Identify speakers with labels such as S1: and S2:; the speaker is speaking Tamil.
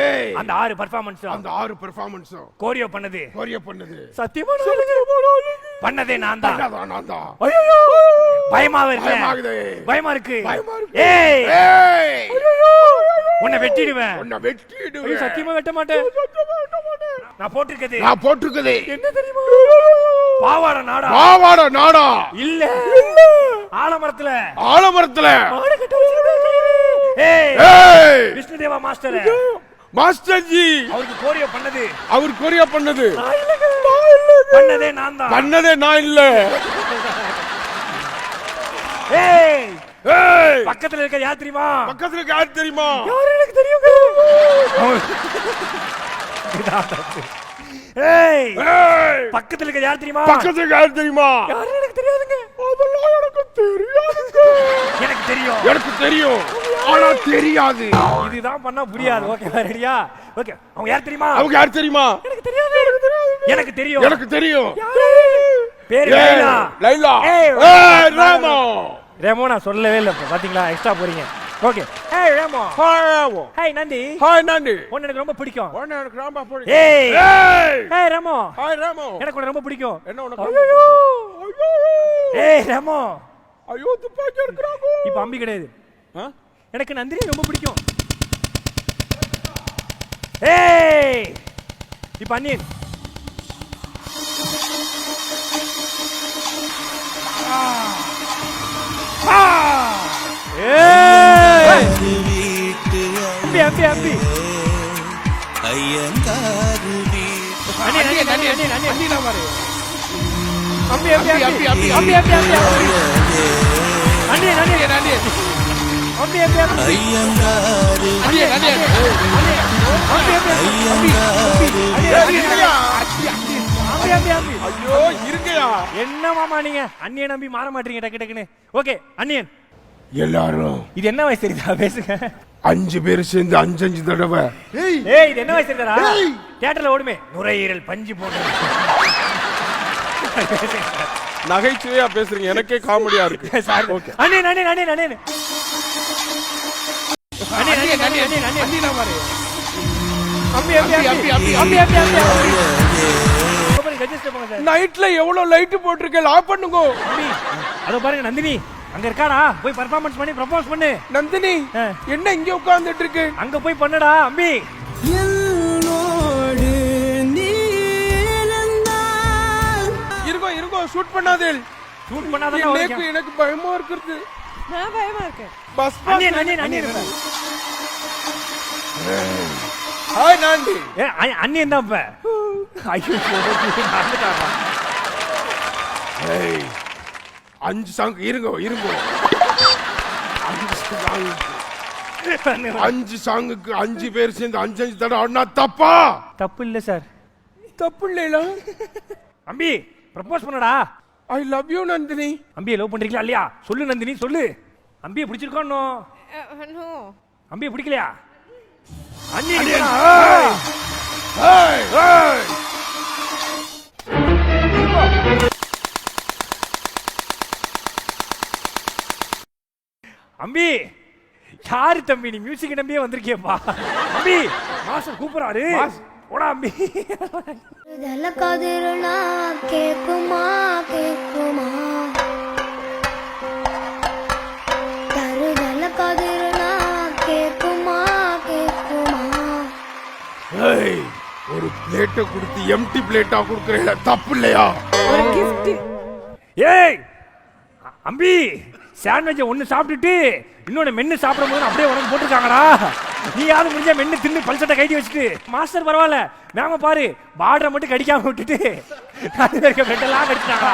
S1: ஏய்
S2: அந்த 6 பெர்ஃபார்மன்ஸ் கோரியோ பண்ணது சத்தியமா பண்ணதே நான் தான். ஐயோ பயமா இருக்கு. ஏய் உன்னை வெட்டிடுவேன். சத்தியமா வெட்ட மாட்டேன். நான் போட்டிருக்கது என்ன தெரியுமா? பாவாடை நாடா இல்ல ஆலமரத்துல மாடு கட்ட வச்சிருக்காங்க. ஏய் விஷ்ணுதேவா மாஸ்டர் ஜி அவருக்கு கோரியோ பண்ணது பண்ணதே நான் இல்ல. ஏய் பக்கத்துல இருக்க யார் தெரியுமா? யாரு எனக்கு தெரியுங்க. ஏய் பக்கத்துல இருக்க யார் தெரியுமா? யாரு எனக்கு தெரியாதுங்க. அதெல்லாம் எனக்கு தெரியும். ஆனா தெரியாது. இதுதான் பண்ணா புரியாது. ஓகே ரெடியா? ஓகே அவங்க யார் தெரியுமா? எனக்கு தெரியும். பேரு லைலா. ஏய் ரேமோ நான் சொல்லவே இல்ல. பாத்தீங்களா எக்ஸ்ட்ரா போறீங்க. ஓகே ஏய் ரேமோ. ஹாய் நந்தி. உன்னை எனக்கு ரொம்ப பிடிக்கும். ஏய் ரேமோ. எனக்கு உன்னை ரொம்ப பிடிக்கும். என்ன உனக்கு? ஏய் ரேமோ. ஐயோ துப்பாக்கி எடுக்கறாங்க. இப்போ அம்பி கிடையாது. எனக்கு நந்தினி ரொம்ப பிடிக்கும். ஏய் இப்போ அண்ணியன். அம்பி ஐயங்காரு அண்ணி நான் பாரு. அம்பி ஐயோ இருங்கயா. என்ன மாமா நீங்க அண்ணியை நம்பி மாற மாட்டீங்க டக்குன்னு. ஓகே அண்ணியன்
S1: எல்லாரும்
S2: இது என்ன வயசு தெரியுதா? பேசுங்க.
S1: 5 பேர் சேர்ந்து 5 தடவை.
S2: ஏய் இது என்ன வயசு தெரியுதா? தியேட்டர்ல ஓடுமே நுரையீரல் பஞ்சு போட்டு.
S3: நகைச்சுவையா பேசுறீங்க. எனக்கே காமெடியா இருக்கு.
S2: அண்ணே
S3: நைட்ல எவ்வளவு லைட் போட்டிருக்கேன். ஆஃப் பண்ணுங்க.
S2: அதோ பாருங்க நந்தினி அங்க இருக்காடா. போய் பெர்ஃபார்மன்ஸ் பண்ணி ப்ரப்போஸ் பண்ணு.
S3: நந்தினி என்ன இங்க உட்கார்ந்துட்டு இருக்கு?
S2: அங்க போய் பண்ணுடா அம்பி.
S3: இருங்கோ ஷூட் பண்ணாதே. எனக்கு பயமா இருக்குது.
S4: நான் பயமா இருக்கேன்.
S3: பஸ்
S2: அண்ணி
S3: ஹாய் நாண்டி.
S2: அண்ணி என்ன அப்ப? ஐயோ நடந்துட்டாரா?
S1: ஏய் 5 சாங் இருங்கோ 5 சாங்குக்கு 5 பேர் சேர்ந்து 5 தடவை ஆடினா தப்பா?
S2: தப்பு இல்ல சார்.
S3: தப்பு இல்லையா?
S2: அம்பி ப்ரப்போஸ் பண்ணடா.
S3: I love you Nandini.
S2: அம்பியை லவ் பண்றீங்களா இல்லையா? சொல்லு நந்தினி சொல்லு. அம்பியை பிடிச்சிருக்கோம்.
S4: நோ
S2: அம்பியை பிடிக்கலையா? அண்ணி அம்பி யாரு தம்பி நீ மியூசிக் நம்பியே வந்திருக்கியப்பா. அம்பி மாஸ்டர் கூப்பிடுறாரு. போடா அம்பி.
S5: கதிரனா கேக்குமா தருதல கதிரனா கேக்குமா.
S1: ஏய் ஒரு பிளேட்டை கொடுத்து எம்டி பிளேட்டா கொடுக்கறேல தப்பு இல்லையா?
S4: ஒரு கிஃப்ட்.
S2: ஏய் அம்பி சாண்ட்விச் ஒன்னு சாப்பிட்டுட்டு இன்னொன்னு மென்னு சாப்பிடும்போது அப்படியே உனக்கு போட்டுருக்காங்கடா. நீ யாரும் முடிஞ்சா மென்னு தின்னு பல்சட்டை கைட்டி வச்சுட்டு மாஸ்டர் பரவாயில்ல மேம பாரு பார்டரை மட்டும் கடிக்காம விட்டுட்டு அது இருக்க பெட்டெல்லாம் கடிச்சிட்டாங்க.